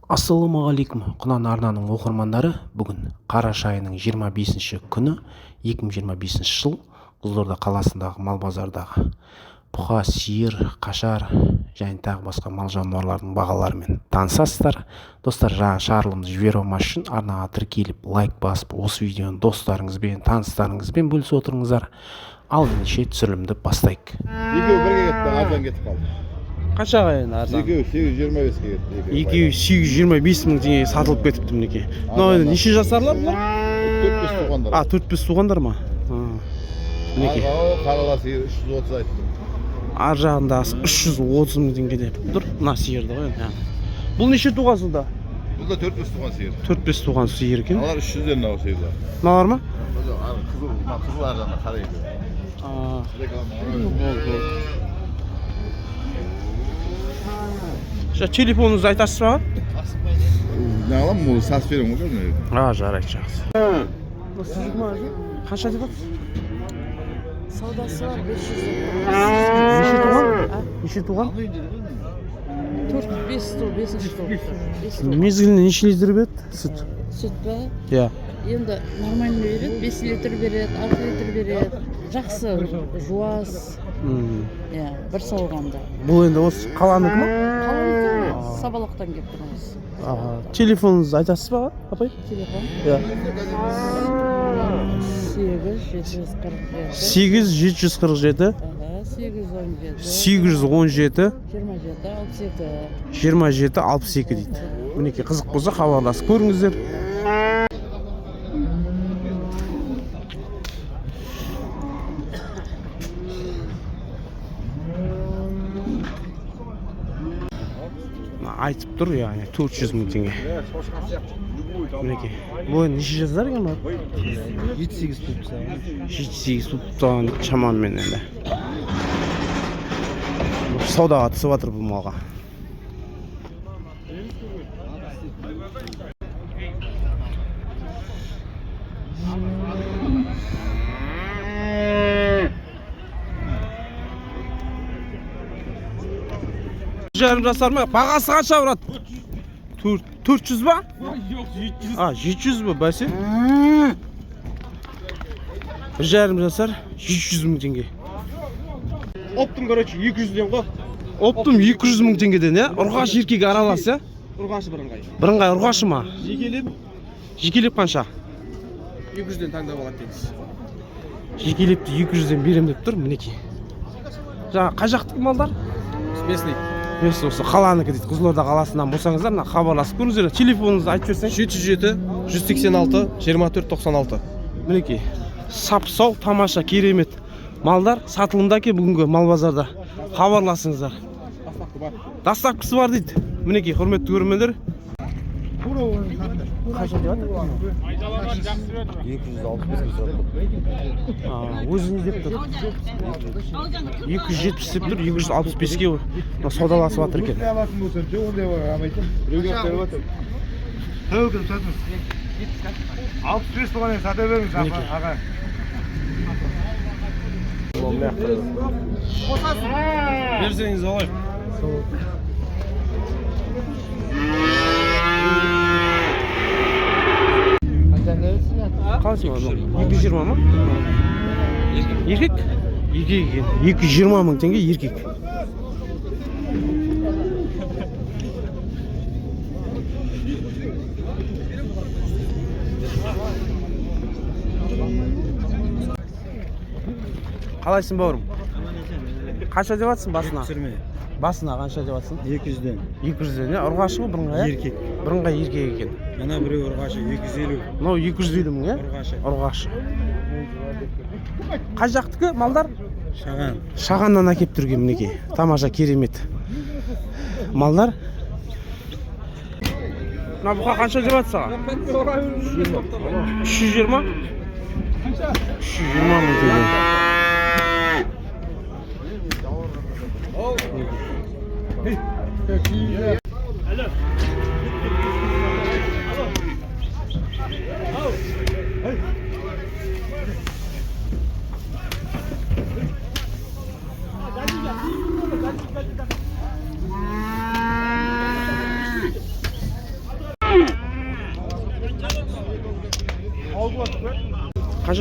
Ассалаумағалейкум Құнан арнаның оқырмандары, бүгін қараша айының 25 күні 2025 жыл Қызылорда қаласындағы мал базардағы бұқа, сиыр, қашар және тағы басқа мал жануарлардың бағаларымен танысасыздар. Достар, жаңа шығарылымды жібере алмас үшін арнаға тіркеліп лайк басып, осы видеоны достарыңызбен, таныстарыңызбен бөлісіп отырыңыздар. Ал ендеше түсірілімді бастайық. Екеуі бірге кетті, арзан кетіп қалды. Қаншаға енді арзан? Екеуі 825-ге кетті. Екеуі 825 мың теңгеге сатылып кетіпті мінекей. Мынау енді неше жасарлар бұлар? 4-5 туғандар. 4-5 туғандар ма? Мінекей. Қарала сиыр 330 айтты. Ар жағындағысы 330 мың теңге деп тұр. Мына сиырды ғой енді. Бұл неше туған сонда? Бұл да 4-5 туған сиыр. 4-5 туған сиыр екен. Алар 300-ден мынау сиырлар. Мыналар ма? Қызыл арзаны қарайды. Телефоныңызды айтасыз ба? Ne alalım mı? Sas verin olur mu? Жарайды, жақсы. Қанша деп жатсыз? Саудасы бар 500. Неше туған? Неше туған? 4-5 ту, 5 ту. Мезгіліне неше литр береді? Сүт. Süt be. Иә. Енді нормально береді, 5 литр береді, 6 литр береді. Жақсы, жуас. Иә, бір сауғанда. Бұл енді осы қаланыкі ма? Қаланыкі Сабалақтан келіп тұрмыз. Телефоныңызды айтасыз ба, апай? Телефон? Иә. 8-747. 8-747 817 27-62 дейді. Мінекей қызық болса хабарласып көріңіздер. Айтып тұр, яғни 400 мың теңге. Мінекей. Бұл неше жаздар екен бар? 7-8 туыпса. 7-8 туыптан шамамен енді. Саудаға түсіп жатыр бұл малға. Жарым жасар ма? Бағасы қанша брат? 400 ба? Yok 700. 700 ба бәсе? Bir жарым жасар 700 мың теңге. Optum короче 200'ден ғой. Оптым 200 мың теңгеден, иә? Ұрғаш еркегі аралас, иә? Ұрғашы бірыңғай. Бірыңғай ұрғашы ма? Жекелеп қанша? 200'ден таңдап алады дейсіз. Жекелепті 200'ден берем деп тұр, мінекей. Жаңа қай жақтық малдар? Местный. Осы қаланыкі дейді. Қызылорда қаласынан болсаңыздар, мына хабарласып көріңіздер. Телефоныңызды айтып берсеңіз. 707-186-24-96. Мінекей. Сап-сау, тамаша, керемет малдар сатылымда ке бүгінгі мал базарда. Хабарласыңыздар. Доставкасы бар дейді. Мінекей, құрметті көрермендер. Қанша деп жатыр? 265 өзіңіз деп тұр. 270 деп тұр, 265-ке саудаласып жатыр екен. Берсеңіз алайық. Қалай 220 ма? Еркек? Еркек екен. 220 мың теңге еркек. Қалайсың бауырым? Қанша деп жатсың басына? Басына қанша деп жатсың? 200'ден. 200'ден, иә? Ұрғашы ғой бірыңғай? Еркек. Бірыңғай еркек екен. Ана біреу ұрғашы 250. Мынау 250 мың, иә? Ұрғашы. Қай жақтікі малдар? Шаған. Шағаннан әкеп түрген мінекей. Тамаша, керемет малдар. Мына бұқа қанша деп жатыр саған? 320? 320 мың теңге.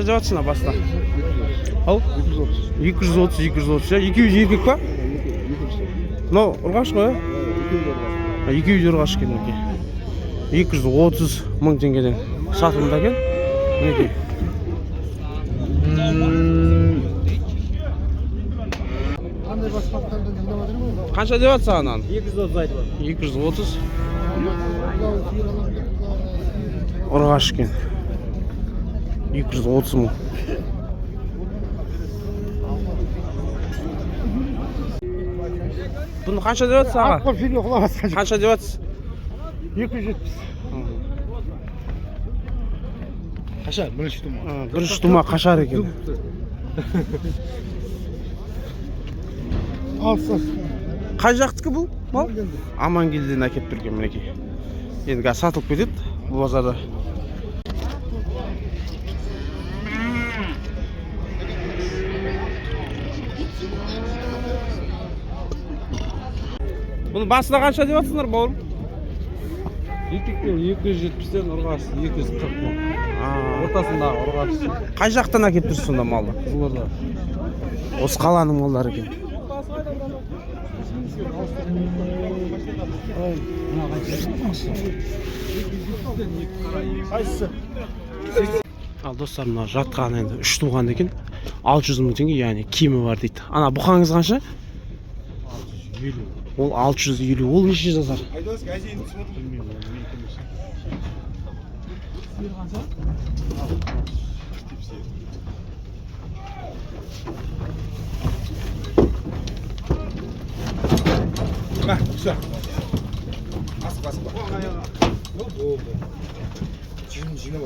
Қанша деп жатсың басына? Ау? 230 ya. 200 еркек па? Мынау ұрғаш қой, а? 200 ұрғаш екен мінекей. 230 мың теңгеден сатылымда екен. Мінекей. Қанша деп жатсың ананы? 230 айтып отыр. 230. Ұрғаш екен. 230 мың. Бұны қанша деп жатсың аға? Қанша деп жатсың? 270. Қашар, бірінші тума. Бірінші тума қашар екен. Алсыз. Қай жақтікі бұл? Мал? Амангелдіден әкеп тұрген мінекей. Енді қазір сатылып кетеді бұл базарда. Бұны басына қанша деп жатсыңдар бауырым? Еркектен 270-тен ұрғаш 240 мың. Ортасындағы ұрғаш. Қай жақтан әкеп тұрсың сонда малды? Қызылорда. Осы қаланың малдары екен. Ал достар, мына жатқан енді 3 туған екен. 600 мың теңге, яғни киімі бар дейді. Ана бұқаңыз қанша? 650. Ол 650. Ол неше жасар? Все. Асық. Жинап.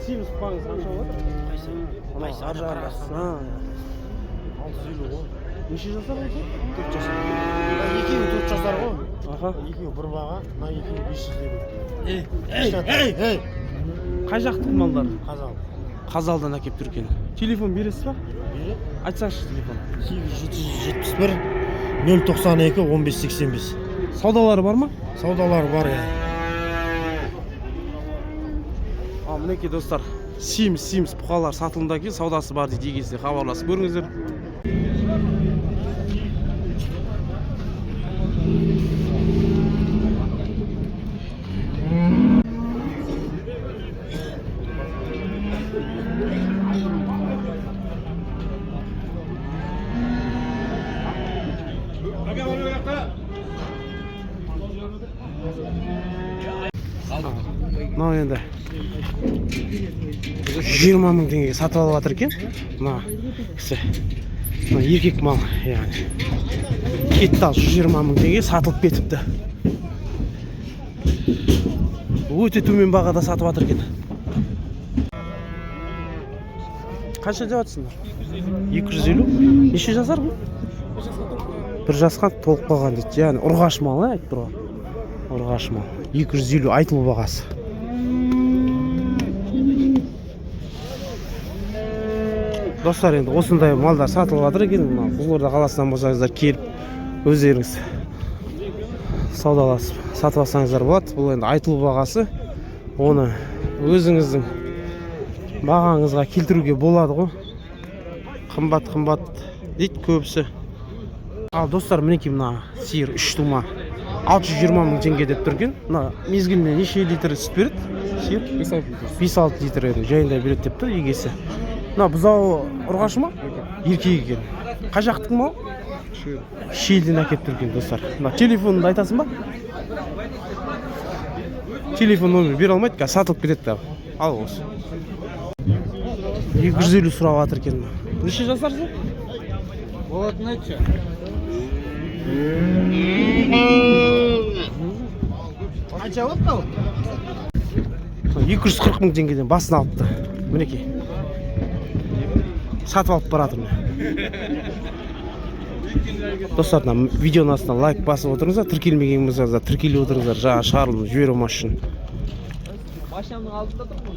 Симс бұқаңыз қанша болады? Қайсы? Ар жағында. 650 ғой. Неше жасар екен? 4 жасар. Екеуі 4 жасар ғой. Аха. Екеуі бір баға, мына екеуі 500 деп. Ей! Қай жақтың малдар? Қазал. Қазалдан әкеп түркен. Телефон бересіз ба? Бері. Айтсаңызшы телефон. 8771 092 1585. Саудалары бар ма? Саудалар бар ya. Мінекей достар, Симс бұқалар сатылымда екен, саудасы бар дейді, егесіне хабарласып көріңіздер. Мынау енді 20 мың теңгеге сатып алып жатыр екен. Мына кісі. Мына еркек мал, яғни. Кетті ал 120 мың теңгеге сатылып кетіпті. Өте төмен бағада сатып жатыр екен. Қанша деп жатсыңдар? 250. Неше жасар бұл? Бір жасқа толық қалған дейді. Яғни ұрғаш мал, айтып тұр ғой. Ұрғаш мал. 250 айтылу бағасы. Достар, енді осындай малдар сатылып жатыр екен. Қызылорда қаласынан болсаңыздар келіп өздеріңіз саудаласып сатып алсаңыздар болады. Бұл енді айтылу бағасы. Оны өзіңіздің бағаңызға келтіруге болады ғой. Қымбат дейді көбісі. Ал достар, мінекей мына сиыр 3 тума 620 мың теңге деп тұрген. Мына мезгіліне неше литр сүт береді? Сиыр 5-6 литр еді. Жайында береді деп тұр егесі. Мына бұзау ұрғашы ма? Еркек екен. Қай жақтың мал? Шелден әкеп тұрген достар. Мына телефоныңды айтасың ба? Телефон номер бере алмайды, қазір сатылып кетеді. Ал осы. 250 сұрап жатыр екен. Неше жасарсың? Болатын айтшы. Қанша болды ал? 240 мың теңгеден басын алыпты. Мінекей. Сатып алып баратырмын. Достар, видеоның астына лайк басып отырыңыздар, тіркелмеген болсаңыздар тіркеліп отырыңыздар, жаңа шығарылым жіберу машин. Машинамның алдында тұрмын.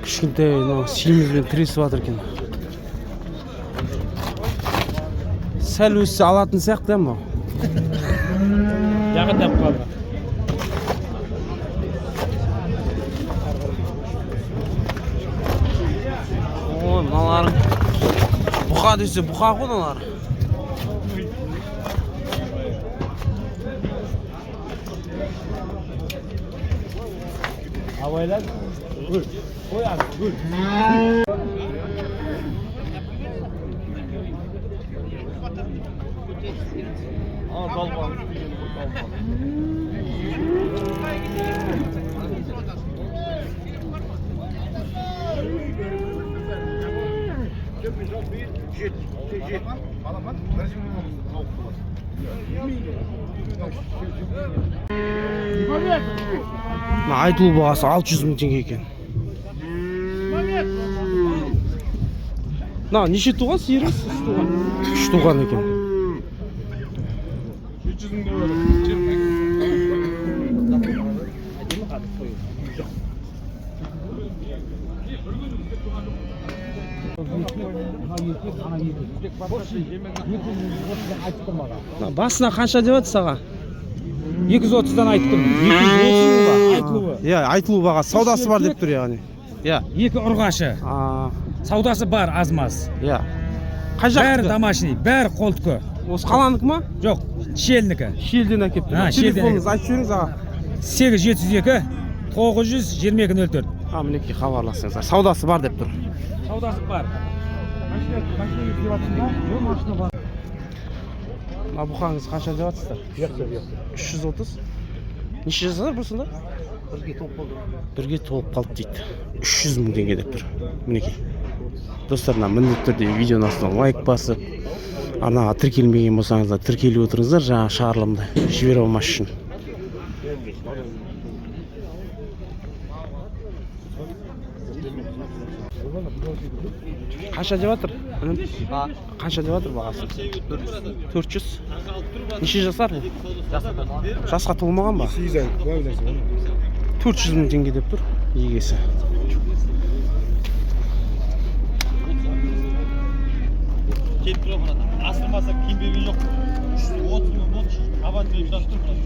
Кішкентай сиімізбен тіресіп жатыр екен. Сәл өссе алатын сияқты ма? Жақындап қалды. Ой, мыналарың бұқа десе бұқа ғой мыналар. Абайлар. Қой abi, gül. Al balbal. Айтылу бағасы 600 мың теңге екен. Неше туған сиырыңыз? 3 туған екен. 300 мың доллар. Басына қанша деп жатыр саға? 230'dan айтып тұрмын. 230 ба? Айтылуы. Иә, айтылу бағасы саудасы бар деп тұр яғни. Иә. Екі ұрғашы. Саудасы бар аз-маз. Иә. Қай жақтікі? Бәрі домашний, бәрі қолдікі. Осы қаланыкі ма? Жоқ, шелінікі. Шелден әкеп тұр. Телефоныңызды айтып жіберіңіз аға. 8702 922 04. Мінекей хабарласыңыздар. Саудасы бар деп тұр. Саудасы бар. Бұқаңыз қанша деп жатсыздар? 330. Неше жасар бұрсында? Бірге толып қалды дейді. 300 мың теңге деп тұр. Мінекей. Достарына міндетті түрде видеоның астына лайк басып, арнаға тіркелмеген болсаңыздар тіркеліп отырыңыздар, жаңа шығарылымды жібере алмас үшін. Қанша деп жатыр? Қанша деп жатыр бағасы? 400. Неше жасар? Жасқа толмаған ба? 400 мың теңге деп тұр егесі. Келіп тұр ғой, асырмаса киім берген жоқ. 30 мың болды, абат беріп жатып тұр.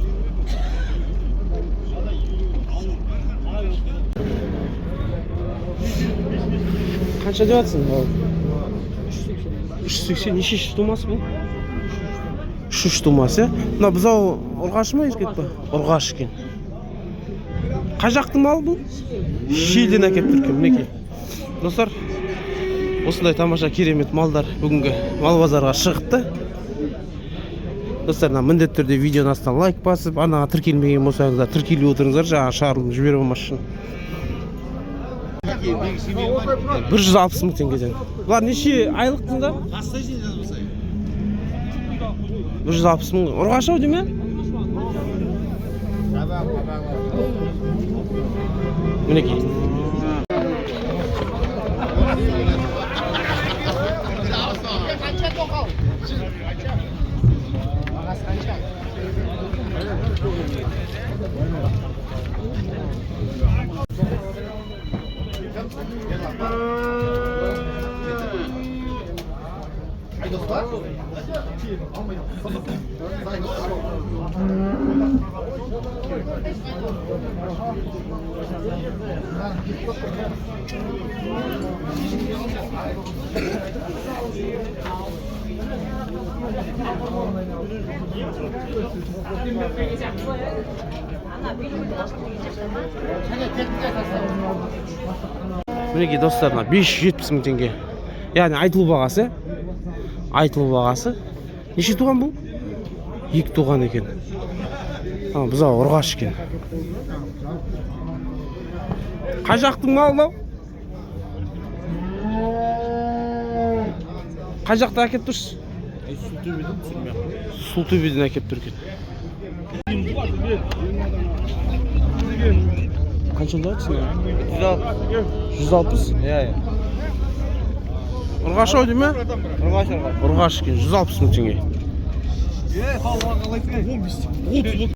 Қанша деп жатсың? 380. Неше тумасы бұл? 3 тумасы. Мына бұзау ұрғашы ма еркек па? Ұрғаш екен. Қай жақтың малы бұл? Шелден әкеп тұр екен, мінекей. Достар, осындай тамаша керемет малдар бүгінгі мал базарға шығыпты. Достарына міндетті түрде видеоның астына лайк басып, арнаға тіркелмеген болсаңыздар тіркеліп отырыңыздар, жаңа шығарылым жібере алмас үшін. 160 мың теңгеден. Бұлар неше айлықтың да? 160 мың. Ұрғаш ау деме? Мінекей. Мінекей достарына 570 мың теңге. Яғни айтылу бағасы. Айтылу бағасы. Неше туған бұл? 2 туған екен. Бұзау ұрғаш екен. Қай жақтың малы? Қай жақта әкеп тұрсыз? Султөбеден әкеп тұр екен. Qancha deyapsiz? 160. 160. Iya. Urg'och oydimi? Urg'och. Urg'och ekan 160 ming tenge. Palvon qalaysan?